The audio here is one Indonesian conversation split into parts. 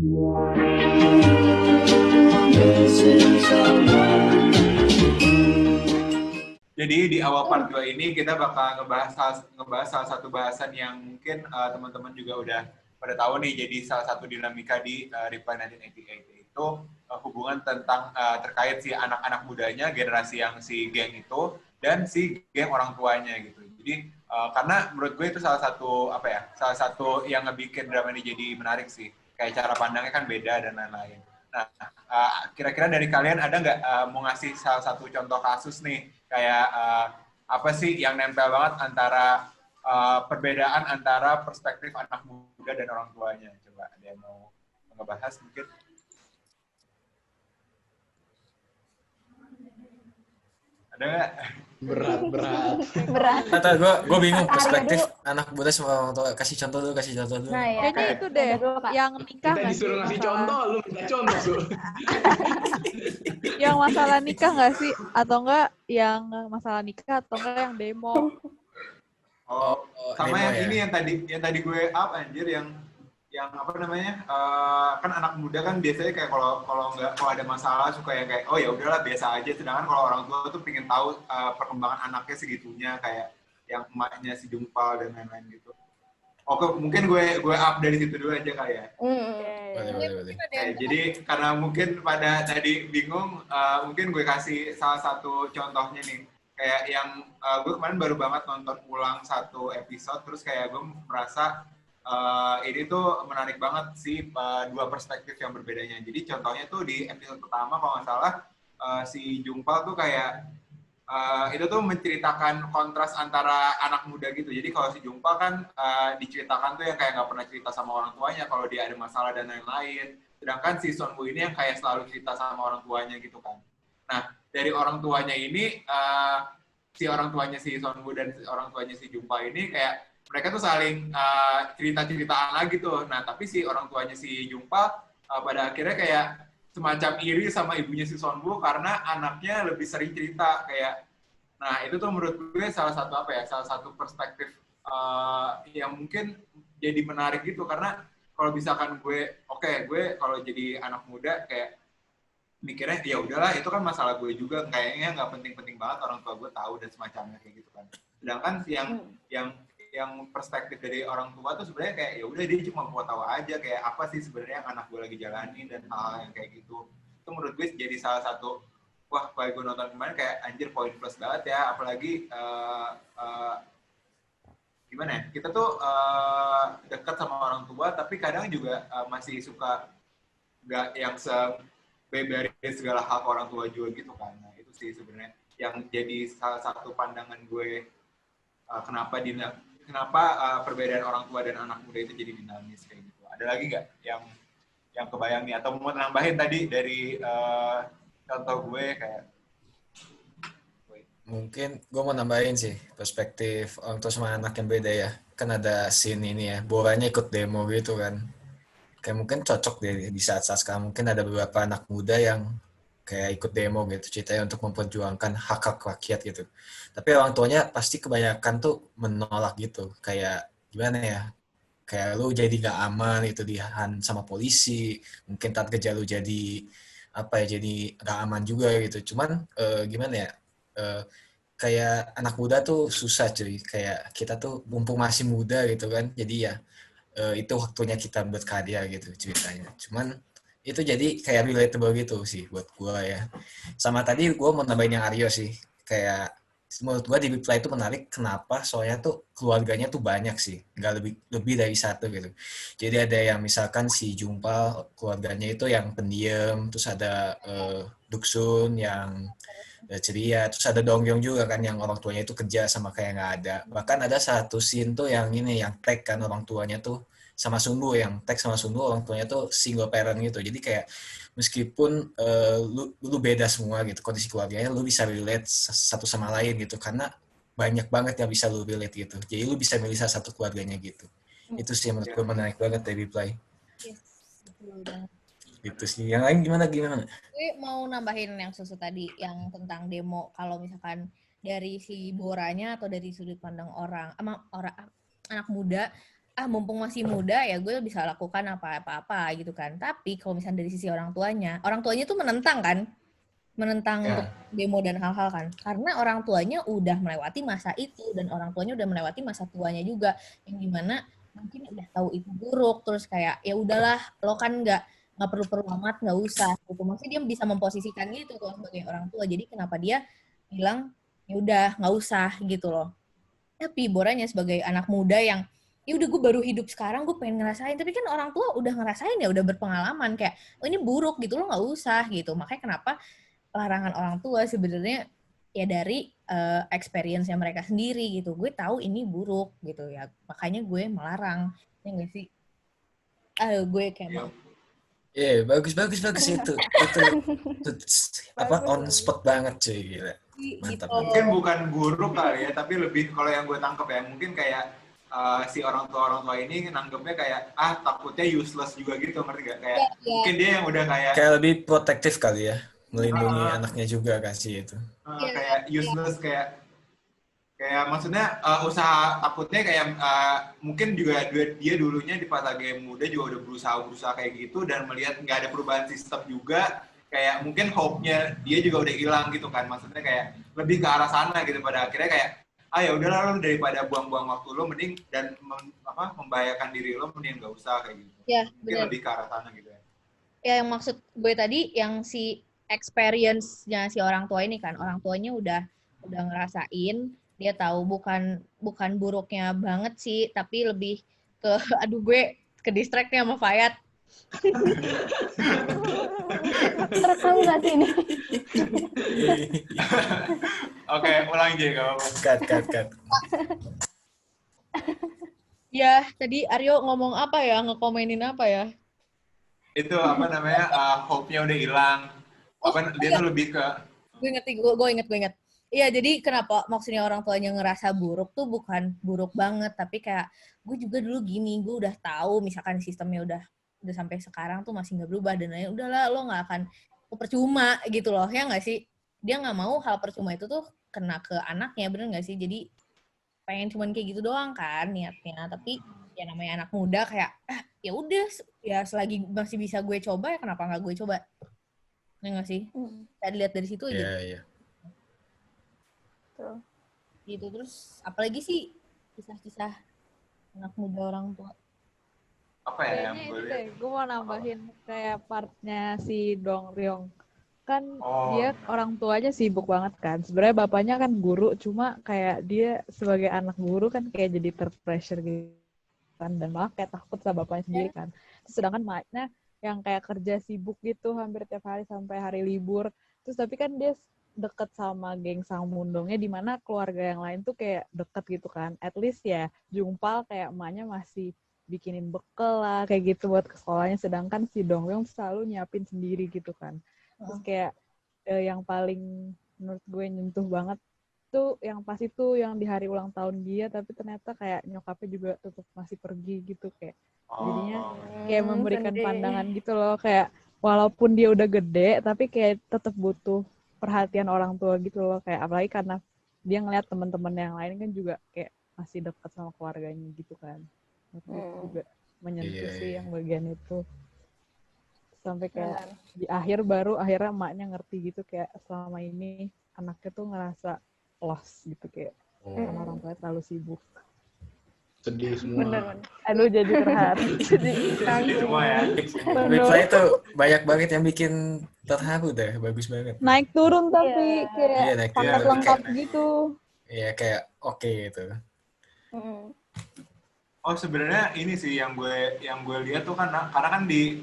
Jadi di awal part 2 ini kita bakal ngebahas salah satu bahasan yang mungkin teman-teman juga udah pada tahu nih, jadi salah satu dinamika di Reply 1988 itu hubungan tentang terkait si anak-anak mudanya, generasi yang si geng itu, dan si geng orang tuanya gitu. Jadi karena menurut gue itu salah satu yang ngebikin drama ini jadi menarik sih. Kayak cara pandangnya kan beda dan lain-lain. Nah, kira-kira dari kalian ada nggak mau ngasih salah satu contoh kasus nih, kayak apa sih yang nempel banget antara perbedaan antara perspektif anak muda dan orang tuanya? Coba ada yang mau ngebahas mungkin? Ada nggak? Berat. Kata gue bingung perspektif anak muda sama orang tua. Kasih contoh dulu. Nah, ya, Kayaknya itu deh, yang nikah Kita nggak disuruh sih? ngasih contoh, lu minta contoh, Su. Yang masalah nikah nggak sih? Atau enggak yang masalah nikah atau enggak yang demo? Oh, sama demo yang ya? ini yang tadi gue up anjir, yang apa namanya, kan anak muda kan biasanya kayak kalau ada masalah suka yang kayak oh ya udahlah biasa aja, sedangkan kalau orang tua tuh pengen tahu perkembangan anaknya segitunya, kayak yang emaknya si Jumpal dan lain-lain gitu. Oke, mungkin gue up dari situ dulu aja kali ya. Boleh. Jadi karena mungkin pada tadi bingung, mungkin gue kasih salah satu contohnya nih. Kayak yang gue kemarin baru banget nonton ulang satu episode, terus kayak gue merasa ini tuh menarik banget sih, dua perspektif yang berbedanya. Jadi contohnya tuh di episode pertama kalau nggak salah, si Jumpal tuh kayak itu tuh menceritakan kontras antara anak muda gitu. Jadi kalau si Jumpal kan diceritakan tuh yang kayak nggak pernah cerita sama orang tuanya kalau dia ada masalah dan lain-lain. Sedangkan si Sonwoo ini yang kayak selalu cerita sama orang tuanya gitu kan. Nah, dari orang tuanya ini, si orang tuanya si Sonwoo dan orang tuanya si Jumpal ini kayak mereka tuh saling cerita-ceritaan lagi tuh. Nah, tapi si orang tuanya si Jumpal pada akhirnya kayak semacam iri sama ibunya si Sonwoo karena anaknya lebih sering cerita kayak. Nah, itu tuh menurut gue salah satu perspektif yang mungkin jadi menarik gitu, karena kalau misalkan gue kalau jadi anak muda kayak mikirnya ya udahlah itu kan masalah gue juga, kayaknya nggak penting-penting banget orang tua gue tahu dan semacamnya kayak gitu kan. Sedangkan yang perspektif dari orang tua tuh sebenarnya kayak ya udah dia cuma mau tahu aja kayak apa sih sebenarnya yang anak gue lagi jalani dan hal-hal yang kayak gitu. Itu menurut gue jadi salah satu, wah kalau gue nonton kemarin kayak anjir poin plus banget ya, apalagi gimana ya, kita tuh dekat sama orang tua tapi kadang juga masih suka nggak yang beberin segala hal ke orang tua juga gitu kan. Nah itu sih sebenarnya yang jadi salah satu pandangan gue kenapa perbedaan orang tua dan anak muda itu jadi dinamis kayak gitu. Ada lagi nggak yang kebayang nih atau mau nambahin tadi dari contoh gue kayak? Mungkin gue mau nambahin sih perspektif orang tua sama anak yang beda ya. Kan ada scene ini ya, Boranya ikut demo gitu kan. Kayak mungkin cocok deh di saat-saat sekarang. Mungkin ada beberapa anak muda yang kayak ikut demo gitu, ceritanya untuk memperjuangkan hak-hak rakyat gitu. Tapi orang tuanya pasti kebanyakan tuh menolak gitu. Kayak gimana ya, kayak lu jadi gak aman itu dihan sama polisi, mungkin saat kerja lu jadi jadi gak aman juga gitu. Cuman gimana ya, kayak anak muda tuh susah cuy, kayak kita tuh mumpung masih muda gitu kan, jadi ya itu waktunya kita berkarya gitu ceritanya. Cuman itu jadi kayak relatable gitu sih buat gue ya. Sama tadi gue mau nambahin yang Aryo sih, kayak menurut gue di Reply itu menarik kenapa, soalnya tuh keluarganya tuh banyak sih, nggak lebih dari satu gitu. Jadi ada yang misalkan si Jumpal keluarganya itu yang pendiam, terus ada Duksun yang ceria, terus ada Dongyong juga kan yang orang tuanya itu kerja sama kayak nggak ada. Bahkan ada satu scene tuh yang ini, yang tag kan orang tuanya tuh sama Sunwoo, yang tag sama Sunwoo orang tuanya tuh single parent gitu. Jadi kayak meskipun lu beda semua gitu kondisi keluarganya, lu bisa relate satu sama lain gitu, karena banyak banget yang bisa lu relate gitu. Jadi lu bisa milih salah satu keluarganya gitu. Itu sih menurut gue menarik banget dari Reply. Yes, betul banget. Itu sih. Yang lain gimana? Gue mau nambahin yang Susu tadi, yang tentang demo. Kalau misalkan dari si Boranya atau dari sudut pandang anak muda, mumpung masih muda ya gue bisa lakukan apa-apa gitu kan. Tapi kalau misalnya dari sisi orang tuanya tuh menentang Ya. untuk demo dan hal-hal kan. Karena orang tuanya udah melewati masa itu dan orang tuanya udah melewati masa tuanya juga yang dimana mungkin udah tahu itu buruk terus kayak ya udahlah lo kan nggak perlu amat nggak usah gitu. Maksudnya dia bisa memposisikan gitu tuh sebagai orang tua. Jadi kenapa dia bilang ya udah nggak usah gitu loh. Tapi boranya sebagai anak muda yang ya udah gue baru hidup sekarang gue pengen ngerasain tapi kan orang tua udah ngerasain ya udah berpengalaman kayak oh ini buruk gitu lo nggak usah gitu makanya kenapa larangan orang tua sebenarnya ya dari experience-nya mereka sendiri gitu gue tahu ini buruk gitu ya makanya gue melarang ya nggak sih gue kayak mau Iya, bagus itu apa on spot banget cuy, gila. Mantap. gitu. Mungkin bukan guru kali ya, tapi lebih kalau yang gue tangkap ya, mungkin kayak si orang tua ini nanggepnya kayak takutnya useless juga gitu, ngerti gak? Kayak mungkin dia yang udah kayak lebih protektif kali ya, melindungi anaknya juga kasih itu. Kayak useless kayak maksudnya usaha takutnya kayak mungkin juga dia dulunya di pas lagi muda juga udah berusaha kayak gitu dan melihat nggak ada perubahan sistem juga kayak mungkin hope-nya dia juga udah hilang gitu kan maksudnya kayak lebih ke arah sana gitu pada akhirnya kayak ya udahlah lo daripada buang-buang waktu lo mending dan membahayakan diri lo mending nggak usah kayak gitu mungkin bener. lebih ke arah sana gitu ya yang maksud gue tadi yang si experience-nya si orang tua ini kan orang tuanya udah ngerasain dia tahu bukan buruknya banget sih tapi lebih ke aduh gue ke distract nih sama Fayat. Terekam nggak sih ini? Oke, ulang aja gak apa-apa. Cut. Ya tadi Aryo ngomong apa ya ngekomenin apa ya Itu apa namanya hope-nya udah hilang dia tuh lebih ke gue inget iya jadi kenapa maksudnya orang tuanya ngerasa buruk tuh bukan buruk banget tapi kayak gue juga dulu gini gue udah tahu misalkan sistemnya udah sampai sekarang tuh masih nggak berubah dan lain udahlah lo nggak akan percuma gitu loh ya nggak sih dia nggak mau hal percuma itu tuh kena ke anaknya bener nggak sih jadi pengen cuman kayak gitu doang kan niatnya tapi ya namanya anak muda kayak ya udah ya selagi masih bisa gue coba ya kenapa nggak gue coba ya nggak sih kita lihat dari situ aja Iya. gitu terus apalagi sih kisah-kisah anak muda orang tua apa ya yang gue mau nambahin kayak partnya si Dong Ryong kan dia orang tuanya sibuk banget kan sebenarnya bapaknya kan guru cuma kayak dia sebagai anak guru kan kayak jadi terpressure gitu kan dan malah kayak takut sama bapaknya sendiri kan sedangkan maknya yang kayak kerja sibuk gitu hampir tiap hari sampai hari libur terus tapi kan dia deket sama geng Sangmundongnya di mana keluarga yang lain tuh kayak deket gitu kan at least ya Jungpal kayak emaknya masih bikinin bekal lah kayak gitu buat ke sekolahnya sedangkan si Dongyong selalu nyiapin sendiri gitu kan terus kayak yang paling menurut gue nyentuh banget tuh yang pas itu yang di hari ulang tahun dia tapi ternyata kayak nyokapnya juga tetap masih pergi gitu kayak jadinya kayak memberikan pandangan gitu loh kayak walaupun dia udah gede tapi kayak tetap butuh perhatian orang tua gitu loh kayak apalagi karena dia ngeliat teman-teman yang lain kan juga kayak masih dekat sama keluarganya gitu kan itu juga menyentuh sih yang bagian itu sampai kayak di akhir baru akhirnya emaknya ngerti gitu kayak selama ini anaknya tuh ngerasa lost gitu kayak karena orang tua terlalu sibuk Sedih semua. Bener. aduh jadi terharu sedih semua ya Reply itu banyak banget yang bikin terharu deh, bagus banget. naik turun tapi kayak naik turun, paket lengkap gitu Iya kayak oke gitu. Sebenarnya ini sih yang gue lihat tuh kan karena kan di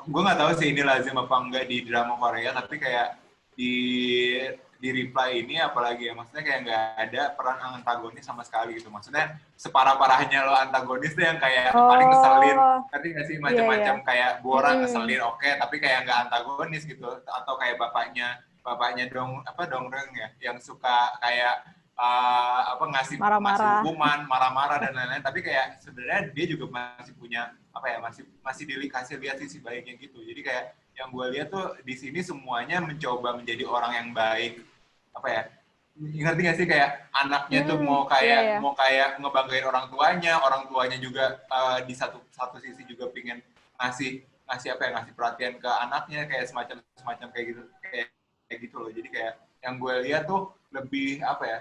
gue nggak tahu sih ini lazim apa enggak di drama Korea tapi kayak di reply ini apalagi ya maksudnya kayak nggak ada peran antagonis sama sekali gitu maksudnya separah-parahnya lo antagonis tuh yang kayak paling ngeselin ngerti nggak sih macam-macam kayak Bora ngeselin tapi kayak nggak antagonis gitu atau kayak bapaknya Dongreng ya yang suka kayak ngasih hukuman marah-marah dan lain-lain tapi kayak sebenarnya dia juga masih punya masih dikasih lihat sisi baiknya gitu jadi kayak yang gue lihat tuh di sini semuanya mencoba menjadi orang yang baik ngerti nggak sih kayak anaknya tuh mau iya. kayak ngebanggain orang tuanya juga di satu sisi juga pingin ngasih ngasih apa ya, ngasih perhatian ke anaknya kayak semacam semacam kayak gitu loh. Jadi kayak yang gue lihat tuh lebih apa ya,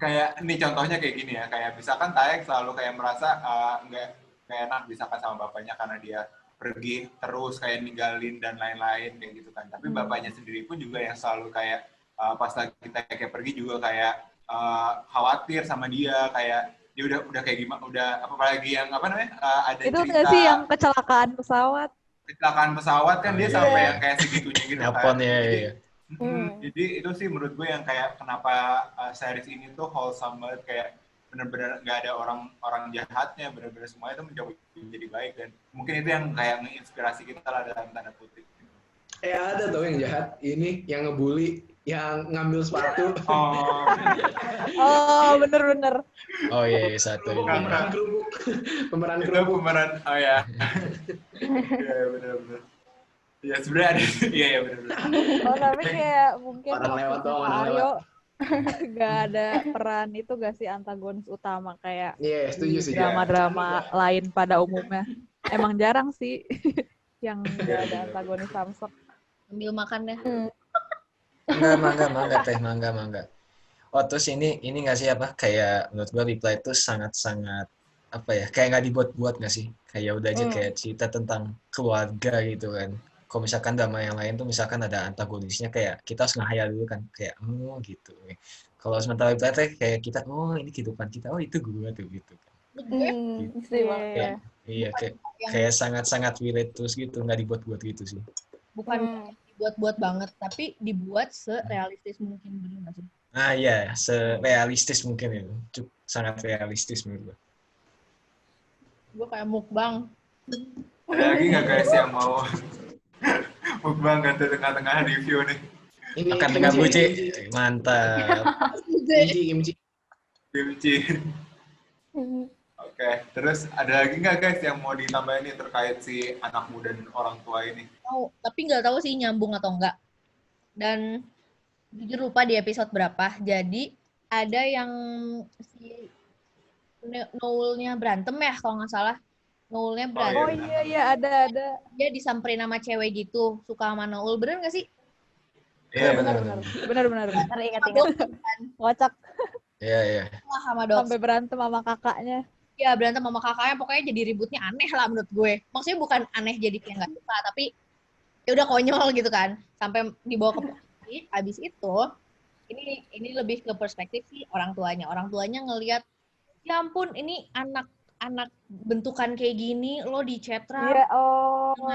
kayak ini contohnya kayak gini ya, kayak misalkan Taek selalu kayak merasa nggak enak misalkan sama bapaknya karena dia pergi terus kayak ninggalin dan lain-lain kayak gitu kan. Tapi bapaknya sendiri pun juga yang selalu kayak pas lagi kita kayak pergi juga kayak khawatir sama dia, kayak dia udah kayak gimana, udah apalagi yang apa namanya, ada Itu cerita nggak sih yang kecelakaan pesawat? kecelakaan pesawat kan, dia sampai yang kayak segitunya gitu kan. Nelpon ya. Jadi Iya. jadi itu sih menurut gue yang kayak kenapa series ini tuh wholesome banget, kayak benar-benar nggak ada orang jahatnya, benar-benar semuanya itu mencoba menjadi baik, dan mungkin itu yang kayak menginspirasi kita lah dalam tanda kutip. Ada tuh yang jahat, ini yang ngebully, yang ngambil sepatu. Oh, Oh, bener-bener. Oh iya, satu itu. Pemeran kerupuk. Pemeran itu kerupuk. pemeran, oh ya. Iya benar-benar. Iya sebenarnya ada, iya benar-benar. Oh, tapi kayak mungkin Orang waktu lewat doang, sama orang Aryo nggak ada peran itu gak sih antagonis utama kayak Iya, setuju sih. drama-drama lain pada umumnya. Emang jarang sih yang nggak ada antagonis samsek. Ambil makan deh. Mangga. Oh terus ini nggak sih apa, kayak menurut gua Reply itu sangat-sangat apa ya, kayak nggak dibuat-buat nggak sih, kayak udah aja kayak cerita tentang keluarga gitu kan. Kalau misalkan drama yang lain tuh misalkan ada antagonisnya, kayak kita harus ngehayal dulu kan, kayak oh gitu. Kalau sementara Reply tuh kayak kita, oh ini kehidupan kita, oh itu gua tuh gitu kan. Setuju banget. Iya. Iya kayak sangat-sangat relate terus gitu, nggak dibuat-buat gitu sih. Bukan dibuat-buat banget, tapi dibuat serealistis mungkin, bener nggak sih? Ah iya, serealistis mungkin itu. Sangat realistis menurut gua. Gue kayak mukbang. Ada lagi nggak guys yang mau mukbang kan tengah-tengah review nih? Ini Makan dengan buci, mantap. Kimchi. Kimchi. Oke, terus ada lagi nggak guys yang mau ditambahin nih terkait si anak muda dan orang tua ini? Tapi nggak tahu sih nyambung atau enggak. Dan jujur lupa di episode berapa. Jadi ada yang si Noel-nya berantem ya kalau nggak salah. Noel-nya berantem. Oh iya ada. Dia disamperin sama cewek gitu, suka sama Noel. Bener nggak sih? Iya Benar. Ingat. Kocak Iya. Wah, sama dok. sampai berantem sama kakaknya. Ya berantem sama kakaknya, pokoknya jadi ributnya aneh lah menurut gue. Maksudnya bukan aneh jadi kayak nggak suka, tapi ya udah konyol gitu kan. Sampai dibawa ke polisi. Abis itu, ini lebih ke perspektif sih orang tuanya. Orang tuanya ngelihat, ya ampun ini anak bentukan kayak gini, lo dicetra.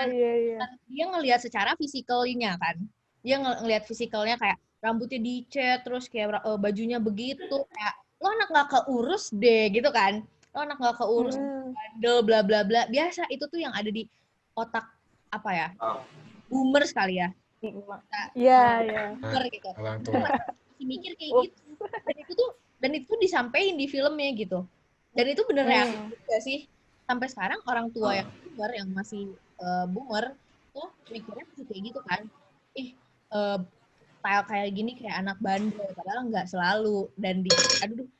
Iya, iya. Dia ngelihat secara fisikalnya kan. Dia ngelihat fisikalnya kayak rambutnya dicet, terus kayak bajunya begitu, kayak lo anak nggak keurus deh gitu kan. Lo anak nggak keurus, bandel, bla bla bla. Biasa itu tuh yang ada di otak apa ya? Boomer sekali ya. Iya. Boomer gitu. Orang tua. Masih mikir kayak gitu. Dan itu disampaikan di filmnya gitu. Dan itu bener realistis gak sih? Sampai sekarang orang tua yang boomer, yang masih boomer tuh mikirnya masih kayak gitu kan. Style kayak gini kayak anak bandel, padahal nggak selalu.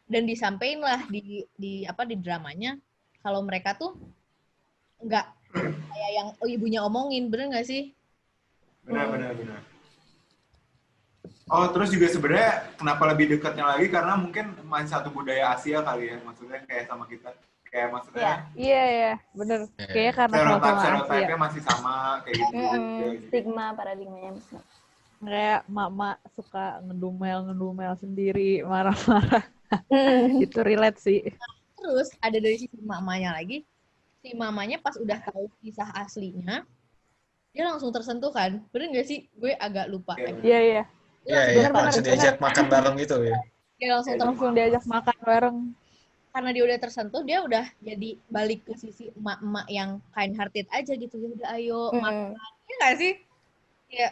Dan disampaikan lah di dramanya kalau mereka tuh nggak kayak yang ibunya omongin, bener nggak sih? Benar. Oh, terus juga sebenarnya kenapa lebih dekatnya lagi karena mungkin masih satu budaya Asia kali ya, maksudnya kayak sama kita, kayak maksudnya Iya, bener. Kayaknya karena sama stereotipnya masih sama kayak gitu. Stigma paradigmanya masih. Kayak mama suka ngedumel sendiri, marah-marah. Itu relate sih. Terus ada dari sisi mamanya lagi, si mamanya pas udah tahu kisah aslinya, dia langsung tersentuh kan, bener nggak sih? Gue agak lupa. Iya. Iya, langsung diajak makan bareng gitu ya. Dia langsung diajak makan bareng. Karena dia udah tersentuh, dia udah jadi balik ke sisi emak-emak yang kind hearted aja gitu. Ya udah ayo makan. Iya nggak sih? Iya.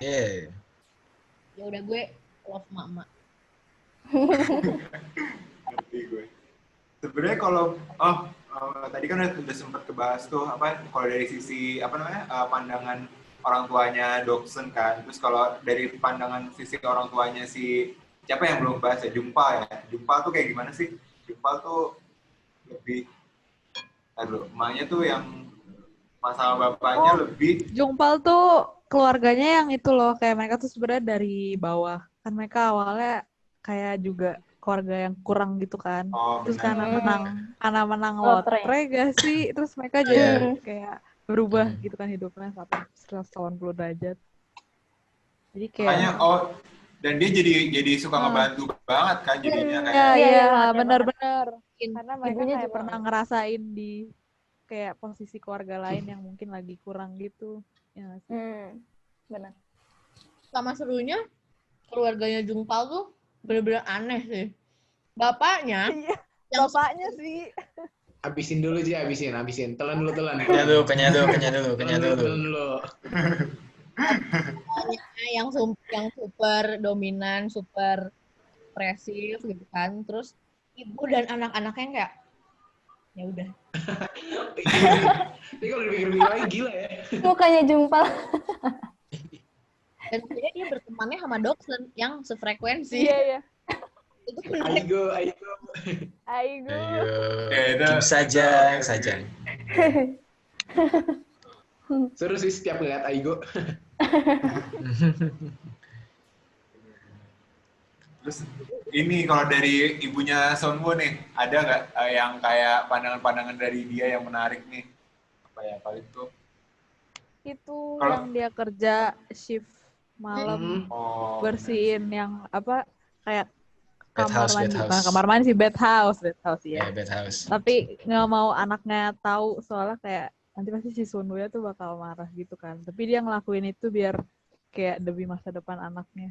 Ya udah gue love emak-emak. Ngerti gue. Sebenarnya kalau tadi kan udah sempat kebahas tuh apa kalau dari sisi pandangan orang tuanya Doksun kan. Terus kalau dari pandangan sisi orang tuanya si siapa yang belum bahas ya, Jumpal ya. Jumpal tuh kayak gimana sih? Jumpal tuh lebih, aduh, emaknya tuh yang masalah bapaknya lebih. Jungpal tuh keluarganya yang itu loh, kayak mereka tuh sebenarnya dari bawah. Kan mereka awalnya kayak juga keluarga yang kurang gitu kan. Oh, Terus benar. karena menang Lotre. lotre gak sih? Terus mereka jadi kayak berubah gitu kan hidupnya 180 derajat. Jadi Makanya kayak dan dia jadi suka ngebantu banget kan jadinya kayak. iya Iya, banget, benar-benar. Karena mereka Ibunya kayak juga. pernah ngerasain di kayak posisi keluarga lain yang mungkin lagi kurang gitu. Ya nggak sih? Benar. Sama serunya keluarganya Jungpal tuh bener-bener aneh sih. Bapaknya yang Bapaknya sih. Habisin dulu aja, habisin. Telan dulu. Kenyal dulu. yang super dominan, super presif gitu kan. Terus ibu dan anak-anaknya kayak ya udah. Ini kalau dipikir-pikir lagi gila ya. Mukanya Jumpal. Dan akhirnya dia bertemannya sama Doksun yang sefrekuensi. Iya. Itu menarik. Aigo. Aigo. Ayo, Kim Sajang. Seru sih setiap ngeliat Aigo. Terus ini kalau dari ibunya Sonwoo nih, ada nggak yang kayak pandangan-pandangan dari dia yang menarik nih? Apa ya paling tuh? Itu Kalau- yang dia kerja shift malam Oh, bersihin yang apa kayak Bed kamar house, mandi. bed house. Bukan kamar mandi sih, bed house ya. Bed house. Tapi nggak mau anaknya tahu soalnya kayak nanti pasti si Sunwoo tuh bakal marah gitu kan. Tapi dia ngelakuin itu biar kayak demi masa depan anaknya.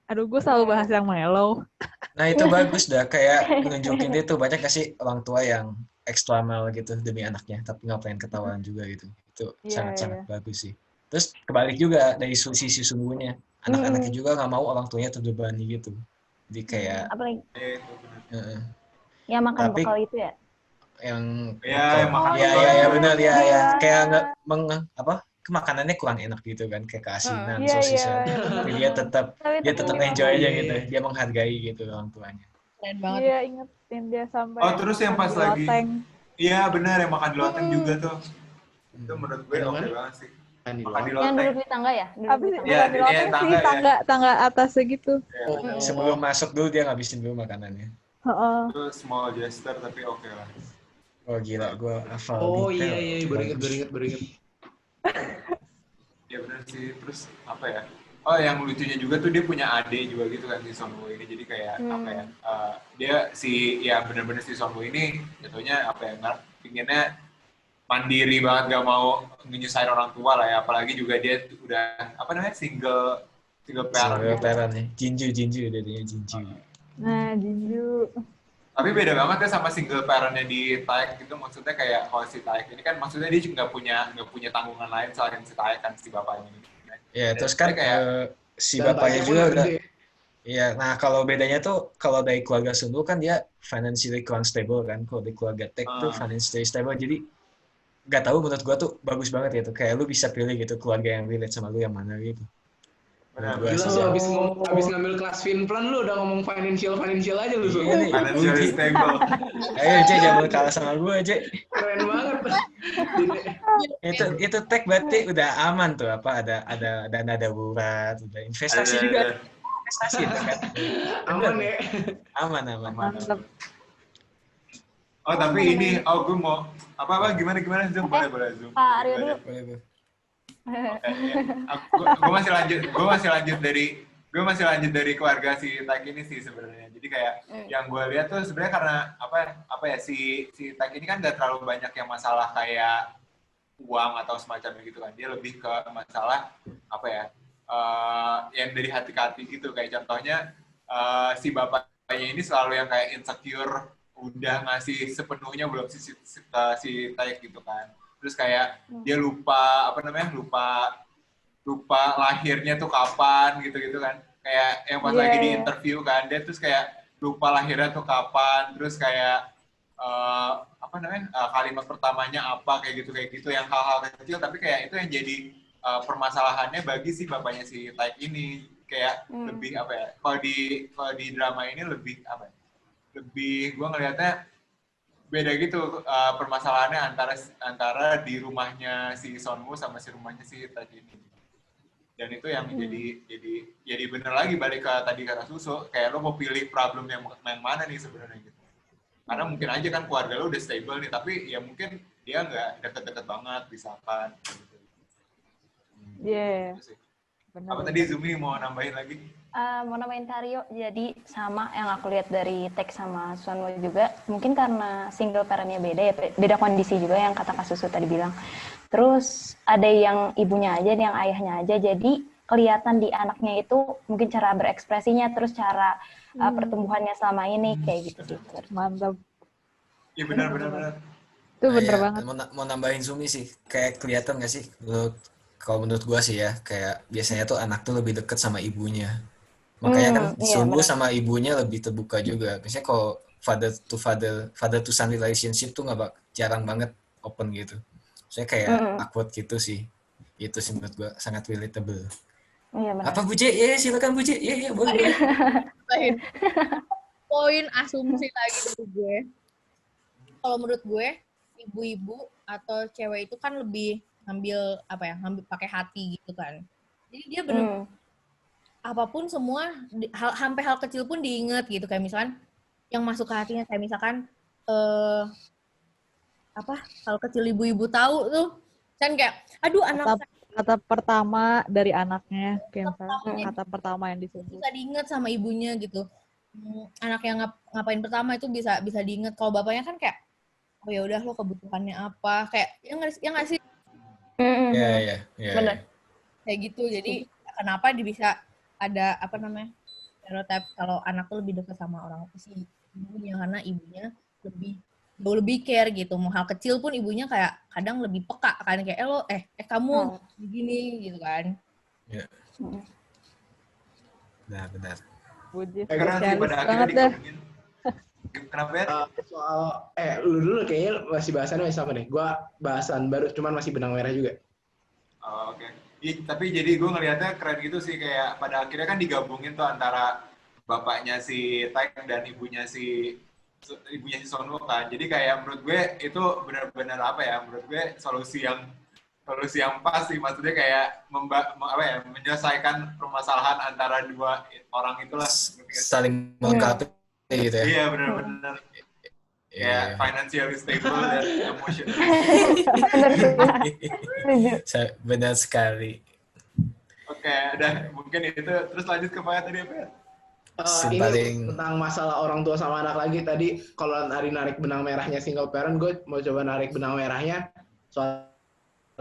Aduh, gue selalu bahas yang mellow. Nah itu bagus dah, kayak nunjukin dia tuh banyak kasih orang tua yang extra mile gitu demi anaknya, tapi nggak pengen ketahuan juga gitu. Itu Iya, sangat-sangat bagus sih. Terus kebalik juga dari sisi sungguhnya, anak-anaknya juga nggak mau orang tuanya terbebani gitu. Jadi kayak Apalagi itu benar. yang makan Tapi- bekal itu ya. yang Ya, yang makan ya bekal. ya benar ya Iya. kayak makanannya kurang enak gitu kan, kayak keasinan, Iya, sosisnya. iya. Tapi dia tetap Tapi enjoy aja Iya. gitu. Dia menghargai gitu orang tuanya. Keren banget. Iya, ingetin dia sampai Oh, terus yang pas makan di lagi- loteng. Iya benar, yang makan di loteng juga tuh. Itu menurut gue Yang oke mana? banget sih. Kan di Makan di luar. yang loteng. duduk di tangga ya? Duduk Apa di sih? tangga. Iya, Bukan di loteng tangga sih, ya. tangga atasnya gitu. Ya, Oh. Sebelum masuk dulu dia ngabisin dulu makanannya. Heeh. itu small gesture tapi oke lah. Oh gila, gue hafal Oh detail. iya, baru inget. Ya benar sih. Terus apa ya? Oh, yang lucunya juga tuh dia punya adik juga gitu kan si Sonwoo ini. Jadi kayak apa ya? Dia ya benar-benar si Sonwoo ini jatuhnya apa ya? Pinginnya mandiri banget, gak mau nyusahin orang tua lah ya. Apalagi juga dia udah apa namanya? single parent. Single gitu. parent nih. Jinju jadinya Jinju. Nah, Jinju. Tapi beda banget ya sama single parentnya di Taek gitu. Maksudnya kayak kalau si Taek ini kan maksudnya dia juga nggak punya tanggungan lain selain si Taek kan si bapaknya ini. Ya, terus kan Dia kayak si Dan bapaknya Taeknya juga pun udah. gede. Iya, nah kalau bedanya tuh kalau dari keluarga Sundu kan dia financially kurang stable kan. Kalau di keluarga Taek tuh financially stable. Jadi nggak tahu, menurut gua tuh bagus banget gitu. Kayak lu bisa pilih gitu keluarga yang relate sama lu yang mana gitu. benar. Gua Gila sih, lu abis ngambil kelas Finplan lu udah ngomong financial aja lu. Iya nih, Financially stable. ayo Jay, jangan kalah sama gua Jay. Keren banget. Itu tech berarti udah aman tuh, apa ada dana darurat, udah investasi juga, investasi itu kan. Aman ya. Aman. Mantap. Oh tapi ini, gue mau apa gimana Zoom boleh Zoom. Pak Aryo dulu. Boleh. Gue masih lanjut dari keluarga si Tak ini sih sebenarnya. Jadi kayak yang gue lihat tuh sebenarnya karena apa ya si Tak ini kan gak terlalu banyak yang masalah kayak uang atau semacamnya gitu kan. Dia lebih ke masalah apa ya yang dari hati ke hati gitu. Kayak contohnya si bapaknya ini selalu yang kayak insecure, udah ngasih sepenuhnya belum si Taek gitu kan. Terus kayak dia lupa lahirnya tuh kapan gitu kan. Kayak yang pas lagi di interview kan, dia terus kayak lupa lahirnya tuh kapan. Terus kayak kalimat pertamanya apa kayak gitu yang hal-hal kecil tapi kayak itu yang jadi permasalahannya bagi si bapaknya si Taek ini kayak lebih apa ya? Kalau di drama ini lebih apa ya? Lebih gue ngelihatnya beda gitu permasalahannya antara di rumahnya si Sonmu sama si rumahnya si Taek ini. Dan itu yang jadi bener lagi balik ke tadi kata Suso, kayak lo mau pilih problem yang mana nih sebenarnya gitu. Karena mungkin aja kan keluarga lo udah stable nih, tapi ya mungkin dia nggak deket-deket banget, misalkan. Gitu. Iya. Gitu sih. Bener. Apa tadi Zumi mau nambahin lagi? Mau nambahin Tario, jadi sama yang aku lihat dari teks sama Sunwo juga, mungkin karena single parentnya beda ya, beda kondisi juga yang kata Kak Susu tadi bilang. Terus ada yang ibunya aja, ada yang ayahnya aja, jadi kelihatan di anaknya itu mungkin cara berekspresinya, terus cara pertumbuhannya selama ini, kayak gitu. Mantap. Iya benar. Itu bener ya, banget. Mau nambahin Zumi sih, kayak kelihatan gak sih? Kalau menurut gua sih ya, kayak biasanya tuh anak tuh lebih deket sama ibunya. Makanya kan Iya, Sunwoo benar. sama ibunya lebih terbuka juga. Biasanya kalau father to son relationship tuh jarang banget open gitu. Saya kayak awkward gitu sih. Itu sih menurut gua sangat relatable. Iya, benar. Apa Bu J? Ya, silakan Bu J. Ya, boleh. Poin asumsi lagi dari gue. Kalau menurut gue, ibu-ibu atau cewek itu kan lebih ngambil ngambil pakai hati gitu kan. Jadi dia benar apapun semua sampai hal kecil pun diinget gitu, kayak misalkan yang masuk ke hatinya, kayak misalkan hal kecil ibu-ibu tahu tuh kan, kayak aduh anak Kata pertama dari anaknya, kayak misalnya kata pertama yang disebut. bisa diinget sama ibunya gitu. Anak yang ngapain pertama itu bisa diinget. Kalau bapaknya kan kayak oh ya udah lo kebutuhannya apa, kayak yang nggak sih Iya. Benar. kayak gitu. Jadi kenapa bisa ada stereotip kalau anak tuh lebih dekat sama orang si ibunya, karena ibunya lebih care gitu. Mau hal kecil pun ibunya kayak kadang lebih peka kan, kayak kamu begini gitu kan. Iya. Benar. Bujis Karena sih pada akhirnya banget dah. digabungin. Kenapa ya? Soal lu dulu kayaknya masih bahasannya sama nih. Gua bahasan baru, cuman masih benang merah juga. Oh, oke. Tapi jadi gue ngelihatnya keren gitu sih, kayak pada akhirnya kan digabungin tuh antara bapaknya si Taek dan ibunya si Sonwo kan. Jadi kayak menurut gue itu benar-benar menurut gue solusi yang pas sih, maksudnya kayak menyelesaikan permasalahan antara dua orang itulah. Saling melengkapi gitu ya. Iya benar-benar. Kayak financially stable dan emotional. Benar sekali. Oke, udah mungkin itu. Terus lanjut ke apa tadi apa ya? Ini tentang masalah orang tua sama anak lagi. Tadi kalau narik benang merahnya single parent, gue mau coba narik benang merahnya soal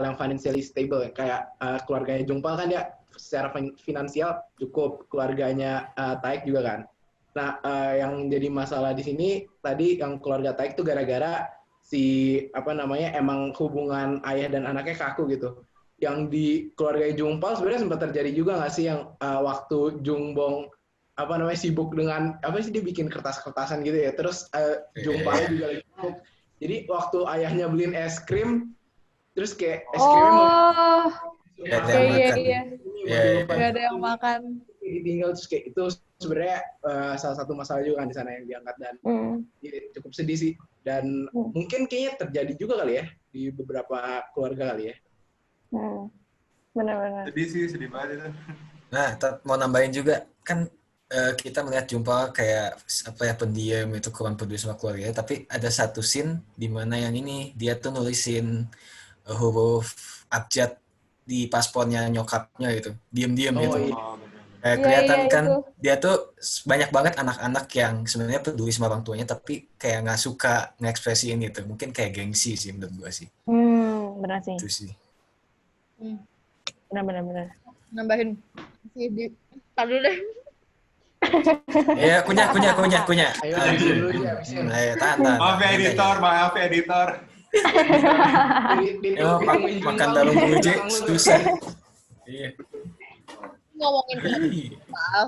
yang financially stable. Kayak keluarganya Jungpal kan dia secara finansial cukup, keluarganya Taek juga kan. Nah, yang jadi masalah di sini tadi yang keluarga Taek itu gara-gara emang hubungan ayah dan anaknya kaku gitu. Yang di keluarga Jungpal sebenarnya sempat terjadi juga nggak sih yang waktu Jungbong sibuk dengan dia bikin kertas-kertasan gitu ya, terus Jungpalnya juga lagi sibuk. Jadi waktu ayahnya beliin es krim, terus kayak es krimnya Gak ada yang makan. Ditinggal, terus kayak itu sebenarnya salah satu masalah juga kan di sana yang diangkat, dan cukup sedih sih, dan mungkin kayaknya terjadi juga kali ya di beberapa keluarga kali ya. Benar-benar. Sedih banget itu. Nah, mau nambahin juga kan kita melihat Jungpal kayak pendiam itu, kurang peduli sama keluarga, tapi ada satu scene di mana yang ini dia tuh nulisin huruf abjad di paspornya nyokapnya gitu, diam-diam gitu. Iya. Kelihatan kan itu. Dia tuh banyak banget anak-anak yang sebenarnya peduli sama orang tuanya tapi kayak nggak suka ngekspresiin itu, mungkin kayak gengsi sih menurut gua sih. Benar sih. Itu sih. Benar. Nambahin tar dulu deh. Ya, kunyah. Ayo, tahan. Maaf ya editor. Makan dalam buje susah. Iya. Ngomongin Jungpal,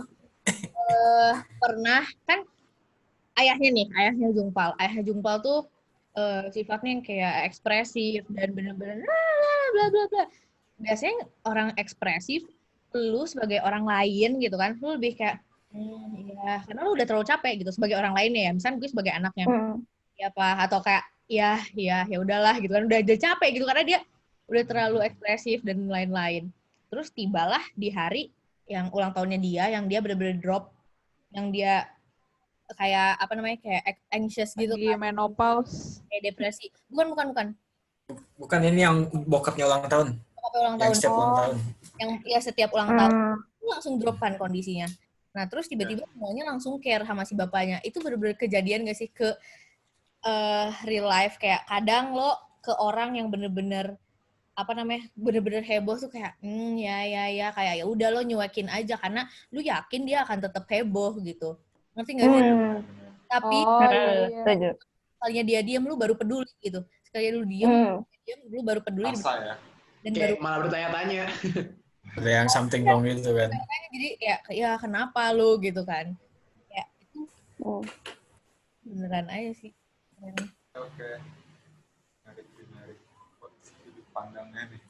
pernah kan ayahnya Jungpal tuh sifatnya yang kayak ekspresif dan bener-bener bla bla bla. biasanya orang ekspresif, lu sebagai orang lain gitu kan, lu lebih kayak, ya, karena lu udah terlalu capek gitu sebagai orang lainnya ya. Misalnya gue sebagai anaknya, ya apa, atau kayak, ya udahlah gitu kan, udah capek gitu karena dia udah terlalu ekspresif dan lain-lain. Terus tibalah di hari yang ulang tahunnya dia, yang dia bener-bener drop, yang dia kayak apa namanya, kayak anxious gitu Lagi kan, menopause. kayak depresi. Bukan. Bukan ini yang bokapnya ulang tahun. Bokapnya ulang Yang tahun. setiap ulang tahun. Yang ya setiap ulang tahun itu langsung drop kan kondisinya. Nah terus tiba-tiba semuanya langsung care sama si bapaknya. Itu bener-bener kejadian gak sih ke real life, kayak kadang lo ke orang yang bener-bener apa namanya, bener-bener heboh tuh kayak ya kayak ya udah lo nyuekin aja karena lu yakin dia akan tetap heboh gitu, ngerti nggak sih? Tapi Setuju. sekalinya dia diem lu baru peduli gitu, sekalinya lu diem lu baru peduli. Rasa ya. Dan Kayak baru malah bertanya-tanya. Ada yang something wrong gitu kan. jadi ya kenapa lu gitu kan, ya itu beneran aja sih. Oke. Menarik. Sudut pandangnya nih.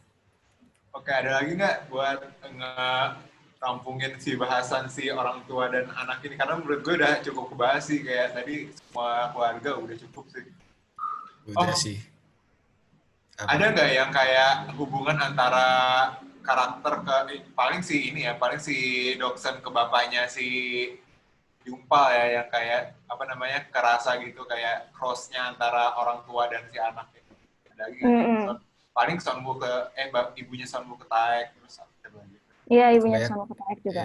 Oke, ada lagi nggak buat ngerampungin si bahasan si orang tua dan anak ini? Karena menurut gue udah cukup kebahas sih, kayak tadi semua keluarga udah cukup sih. Udah sih. Ada nggak yang kayak hubungan antara karakter paling si Doksen ke bapaknya si Jumpal ya, yang kayak apa namanya, kerasa gitu, kayak cross-nya antara orang tua dan si anak gitu. Ada lagi paling Sonmu ke ibunya Sonmu ke Taek, terus apa lagi? Iya, ibunya sama ke Taek juga.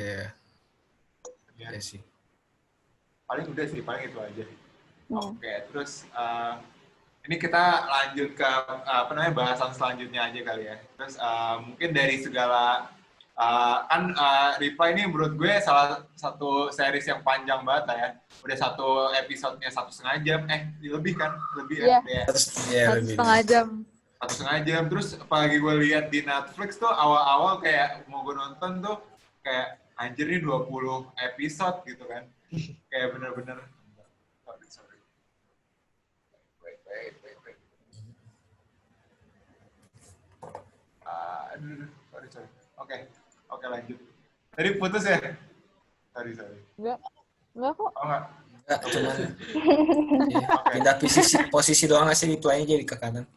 Iya sih. Paling udah sih, paling itu aja. Oke, terus ini kita lanjut ke apa namanya, bahasan selanjutnya aja kali ya. Terus mungkin dari segala Reply ini menurut gue salah satu series yang panjang banget lah ya. Udah satu episodenya 1,5 jam, lebih kan? Lebih ya? Iya, 1,5 jam. 1,5 jam. Terus apalagi gue lihat di Netflix tuh awal-awal kayak mau gue nonton tuh kayak anjir nih 20 episode gitu kan. Kayak bener-bener. Sorry. Wait. Sorry. Oke, lanjut. Tadi putus ya? Sorry. Enggak kok. Oh, enggak. Cuman pindah posisi doang nggak sih, reply-nya jadi ke kanan.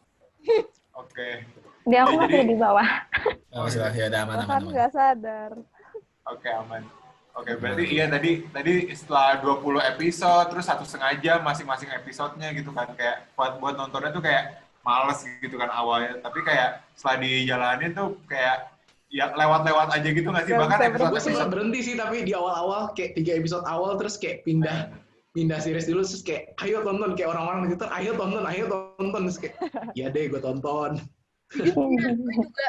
Oke. Dia aku masih di bawah. Oh, masih ya, udah aman. Bahkan nggak sadar. Oke, aman. Oke, berarti iya tadi setelah 20 episode, terus 1,5 jam masing-masing episodenya gitu kan. Kayak buat nontonnya tuh kayak males gitu kan awalnya. Tapi kayak setelah dijalanin tuh kayak ya lewat-lewat aja gitu nggak sih? Bahkan episode berhenti sih, tapi di awal-awal kayak 3 episode awal terus kayak pindah series dulu, terus kayak ayo tonton, kayak orang-orang gitu, ayo tonton terus kayak ya deh gue tonton. Juga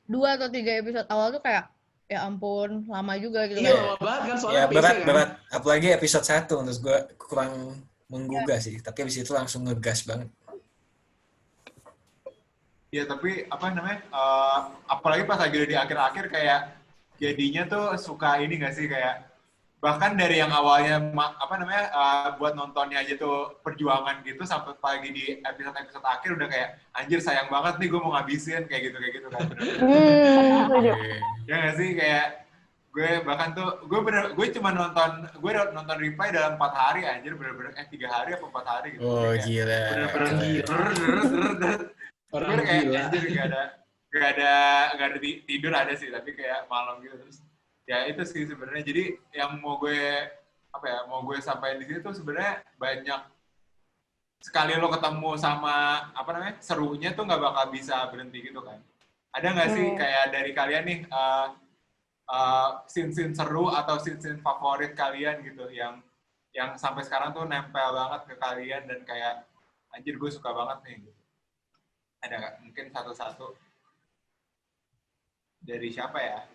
2 atau 3 episode awal tuh kayak ya ampun lama juga gitu. Iya, lama banget kan soalnya. Ya berat. Apalagi episode 1 terus gue kurang menggugah sih, tapi abis itu langsung ngegas banget. Ya tapi apa namanya, apalagi pas lagi udah di akhir-akhir kayak jadinya tuh suka ini nggak sih, kayak bahkan dari yang awalnya buat nontonnya aja tuh perjuangan gitu, sampai pagi di episode akhir udah kayak anjir sayang banget nih gue mau ngabisin kayak gitu kan. Ya nggak sih, kayak gue bahkan tuh gue cuma nonton Reply dalam 4 hari anjir, bener-bener 3 hari apa 4 hari gitu. Oh gila. Bener-bener orang kayak gila. anjir gak ada tidur ada sih, tapi kayak malam gitu. Terus ya itu sih sebenarnya. Jadi yang mau gue sampaikan di sini tuh sebenarnya banyak sekali lo ketemu sama serunya tuh nggak bakal bisa berhenti gitu kan. Ada nggak sih kayak dari kalian nih scene seru atau scene favorit kalian gitu yang sampai sekarang tuh nempel banget ke kalian dan kayak anjir gue suka banget nih gitu. Ada nggak? Mungkin satu-satu. Dari siapa ya?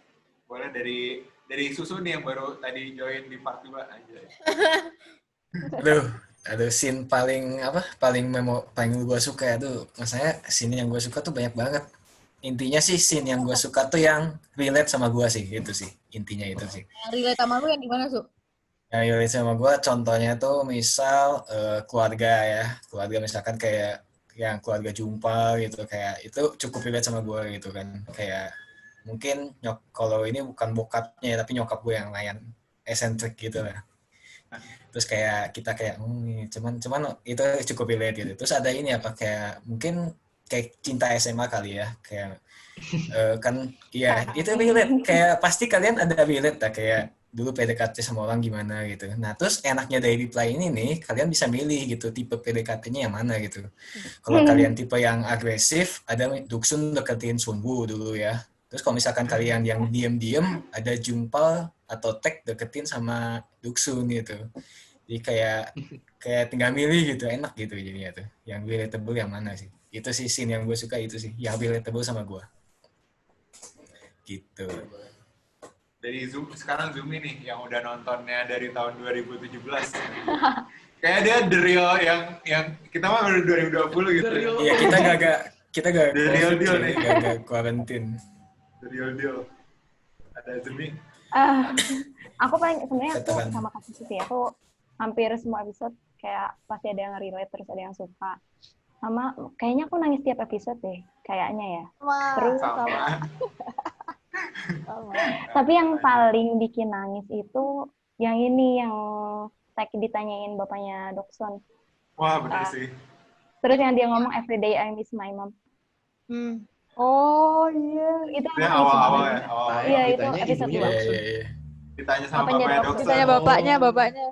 Boleh dari Susu nih yang baru tadi join di part 2 aja. Aduh, scene paling gue suka tuh. Maksudnya scene yang gue suka tuh banyak banget. Intinya sih scene yang gue suka tuh yang relate sama gue sih, gitu sih. Intinya itu sih. Relate sama lu yang gimana, Su? Yang relate sama gue contohnya tuh misal keluarga ya. Keluarga misalkan kayak yang keluarga Jumpal gitu, kayak itu cukup relate sama gue gitu kan. Kayak mungkin kalau ini bukan bokapnya ya, tapi nyokap gue yang lumayan esentrik gitu lah. Terus kayak kita kayak cuman itu cukup relate gitu. Terus ada ini apa kayak mungkin kayak cinta SMA kali ya, kayak kan iya itu relate, kayak pasti kalian ada relate lah, kayak dulu PDKT sama orang gimana gitu. Nah terus enaknya dari reply ini nih, kalian bisa milih gitu tipe PDKT-nya yang mana gitu. Kalau kalian tipe yang agresif, ada Duksun deketin Sunwoo dulu ya. Terus kalau misalkan kalian yang diem-diem, ada Jumpal atau Tek deketin sama Duksun gitu. Jadi kayak tinggal milih gitu, enak gitu jadinya tuh. Yang relatable yang mana sih? Itu sih scene yang gue suka, itu sih yang relatable sama gue. Gitu. Dari sekarang Zumi nih yang udah nontonnya dari tahun 2017. Kayak dia the real yang kita mah baru 2020 gitu. Iya, kita gak the real deal nih. Gak quarantine. The real deal. Ada Zumi. Aku sebenarnya aku sama Kak Susu sih. Aku hampir semua episode kayak pasti ada yang relate, terus ada yang suka. Sama kayaknya aku nangis tiap episode deh, kayaknya ya. Terus tapi yang paling bikin nangis itu yang ini, yang ditanyain bapaknya Doksun. Wah, bener sih. Terus yang dia ngomong everyday I miss my mom. Oh iya. Itu awal-awal ya. Iya, itu episode 2. Iya. Ditanya sama bapaknya Doksun. Ditanya bapaknya.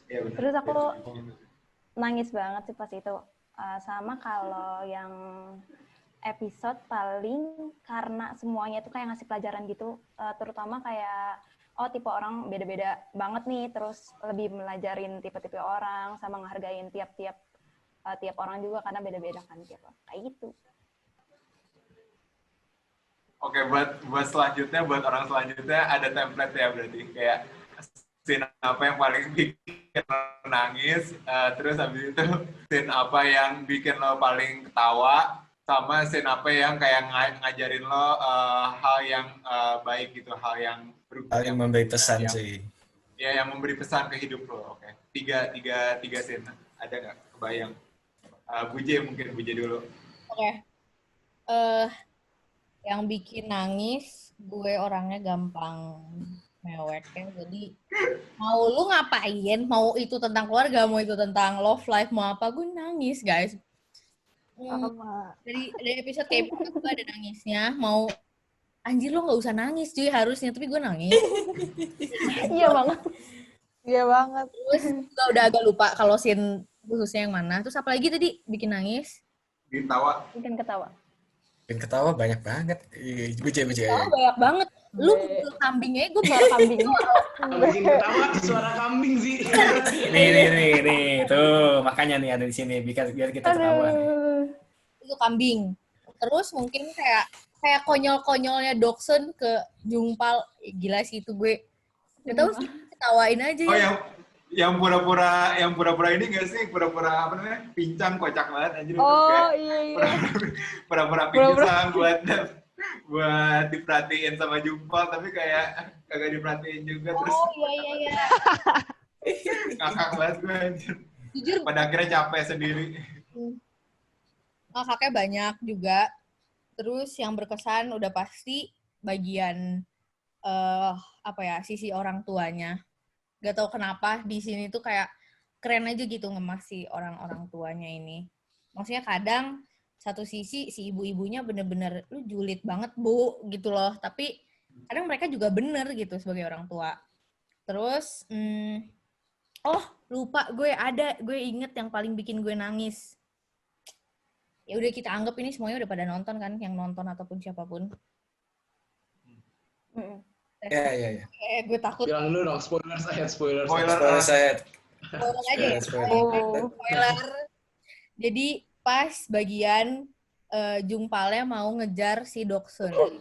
Ya, terus aku nangis banget sih pas itu. Sama kalau yang episode paling karena semuanya itu kayak ngasih pelajaran gitu, terutama kayak tipe orang beda-beda banget nih, terus lebih melajarin tipe-tipe orang sama ngehargain tiap orang juga karena beda-beda kan tiap orang. Kayak gitu. Oke, buat selanjutnya, buat orang selanjutnya ada template ya berarti, kayak scene apa yang paling bikin lo nangis, terus habis itu scene apa yang bikin lo paling ketawa, sama scene apa yang kayak ngajarin lo hal yang baik gitu, hal yang Hal yang memberi pesan sih. Ya, yang memberi pesan ke hidup lo. Oke. Tiga scene. Ada nggak kebayang? Buje dulu. Oke. Yang bikin nangis, gue orangnya gampang mewek ya. Jadi mau lu ngapain, mau itu tentang keluarga, mau itu tentang love life, mau apa, gue nangis guys. Dari episode kayak gue ada nangisnya, mau anjir lo nggak usah nangis cuy harusnya, tapi gue nangis. Iya banget. Iya banget. Terus gue udah agak lupa kalau scene khususnya yang mana. Terus apalagi tadi bikin nangis? Bikin ketawa. Bikin ketawa banyak banget. Buje. Ketawa banyak banget. Lu kambingnya, gue suara kambing. Bikin ketawa suara kambing sih. Nih, tuh makanya nih ada di sini biar kita ketawa. Itu kambing. Terus mungkin kayak konyol-konyolnya Doksun ke Jungpal. Gila sih itu gue. Gak tau sih, ketawain aja. Oh, yang pura-pura ini nggak sih? Pura-pura apa namanya? Pincang, kocak banget anjir. Oh, iya. Pura-pura pincang buat diperhatiin sama Jungpal, tapi kayak kagak diperhatiin juga. Terus Iya. ngakak banget gue anjir. Jujur. Pada akhirnya capek sendiri. Kakaknya banyak juga. Terus yang berkesan udah pasti bagian sisi orang tuanya. Gak tau kenapa di sini tuh kayak keren aja gitu ngemas orang-orang tuanya ini. Maksudnya kadang satu sisi si ibu-ibunya bener-bener lu julid banget bu gitu loh. Tapi kadang mereka juga bener gitu sebagai orang tua. Terus lupa gue inget yang paling bikin gue nangis. Ya udah kita anggap ini semuanya udah pada nonton kan, yang nonton ataupun siapapun. Iya. Gue takut. Bilang dulu dong, spoiler ahead. Spoiler aja. Spoiler. Jadi pas bagian Jungpalnya mau ngejar si Doksun.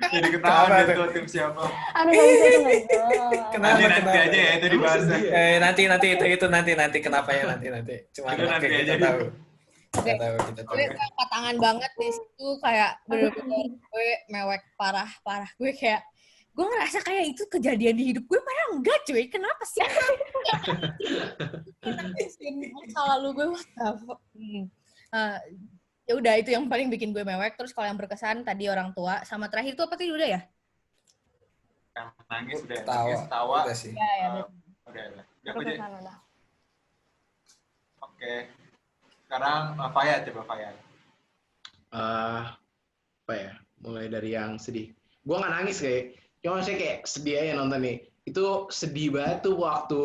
Jadi ketahuan itu tim siapa. Aduh, gak bisa. Nanti aja ya itu dibahas. Nanti kenapa ya nanti. Cuma nanti aja kita tahu. Gue angkat tangan banget di situ, kayak bener-bener gue mewek parah. Gue kayak gue ngerasa kayak itu kejadian di hidup gue, padahal enggak cuy. Kenapa sih? Masa lalu gue what the fuck. Ya udah itu yang paling bikin gue mewek. Terus kalau yang berkesan tadi orang tua, sama terakhir tuh apa tadi udah ya? Yang nangis udah, Tawa. nangis, tawa. Udah sih. Ya, ya. Udah. Udah aja. Berkesan udah. Oke. Sekarang Fayad coba Fayad. Apa ya? Mulai dari yang sedih. Gue nggak nangis kayak, cuma maksudnya kayak sedih aja nonton nih. Itu sedih banget tuh waktu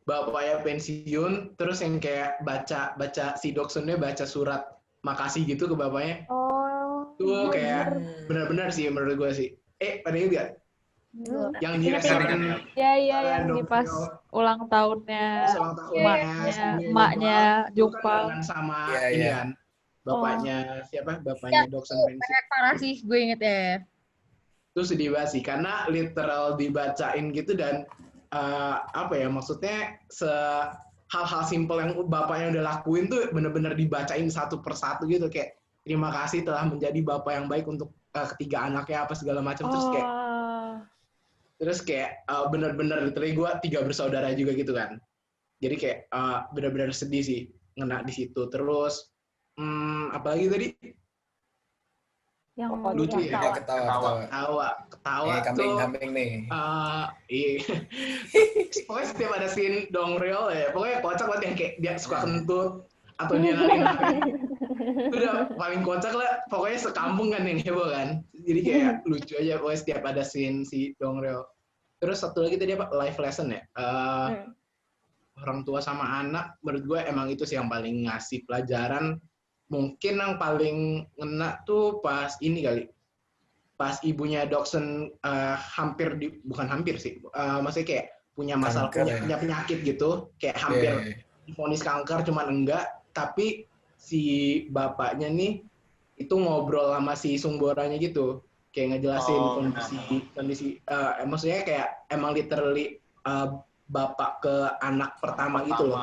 bapaknya pensiun, terus yang kayak baca si Doksunnya baca surat makasih gitu ke bapaknya. Oh, Itu kayak benar-benar sih menurut gue sih. Pada ingat gak? Yang dia Ingat, kan iya yang di pas ulang tahunnya ulang tahunnya emaknya Jupal sama Iya, ini iya. kan bapaknya siapa? Bapaknya Doksun pensiun. Parah sih, gue inget ya. Itu sedih banget sih karena literal dibacain gitu dan apa ya maksudnya hal-hal simpel yang bapaknya udah lakuin tuh bener-bener dibacain satu persatu gitu kayak terima kasih telah menjadi bapak yang baik untuk ketiga anaknya apa segala macam terus kayak bener-bener literally gue 3 bersaudara juga gitu kan jadi kayak bener-bener sedih sih ngena di situ terus apalagi tadi Yang lucu ya Ketawa tuh kambing nih. Iya. Pokoknya setiap ada scene Dongryol ya, pokoknya kocak banget yang kayak dia suka kentut atau dia nari-nari. Itu udah paling kocak lah. Pokoknya sekampung kan yang heboh kan. Jadi kayak lucu aja pokoknya setiap ada scene si Dongryol. Terus satu lagi tadi apa? Life lesson ya. Orang tua sama anak, menurut gue emang itu sih yang paling ngasih pelajaran. Mungkin yang paling ngena tuh pas ini kali. Pas ibunya Doksun bukan hampir sih, maksudnya kayak punya masalah, punya penyakit gitu, kayak hampir divonis kanker, cuman enggak, tapi si bapaknya nih itu ngobrol sama si Sungboranya gitu, kayak ngejelasin kondisi, maksudnya kayak emang literally bapak ke anak pertama gitu loh.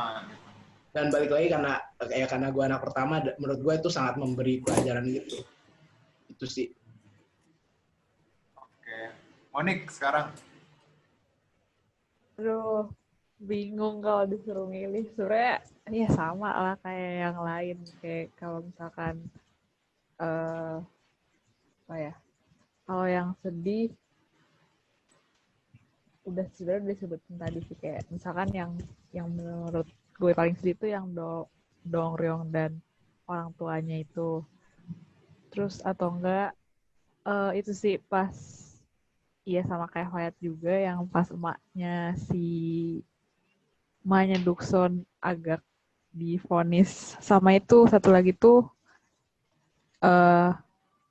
Dan balik lagi karena gue anak pertama, menurut gue itu sangat memberi pelajaran gitu. Itu sih. Oke. Monik sekarang. Aduh, bingung kalau disuruh milih. Sebenarnya ya sama lah kayak yang lain. Kayak kalau misalkan apa ya? Kalau yang sedih sebenarnya udah disebutin tadi sih kayak misalkan yang menurut gue paling sedih itu yang Dongryong dan orang tuanya itu. Terus atau enggak itu sih pas iya sama kayak Fayat juga yang pas emaknya Doksun agak divonis sama itu satu lagi tuh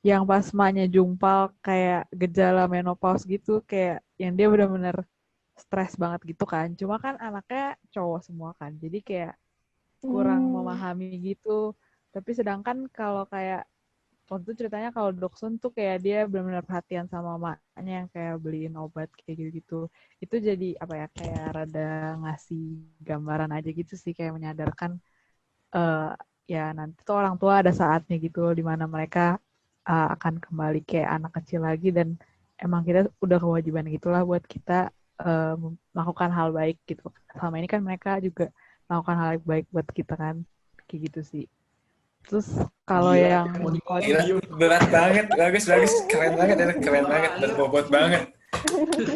yang pas emaknya Jumpal kayak gejala menopause gitu kayak yang dia benar-benar stres banget gitu kan. Cuma kan anaknya cowok semua kan. Jadi kayak kurang memahami gitu. Tapi sedangkan kalau kayak waktu itu ceritanya kalau Doksun tuh kayak dia benar-benar perhatian sama maknya yang kayak beliin obat kayak gitu-gitu. Itu jadi apa ya kayak rada ngasih gambaran aja gitu sih kayak menyadarkan ya nanti tuh orang tua ada saatnya gitu di mana mereka akan kembali kayak anak kecil lagi dan emang kita udah kewajiban gitulah buat kita melakukan hal baik gitu. Selama ini kan mereka juga melakukan hal baik buat kita kan kayak gitu sih. Terus kalau yang berat banget, bagus, keren banget, berbobot banget.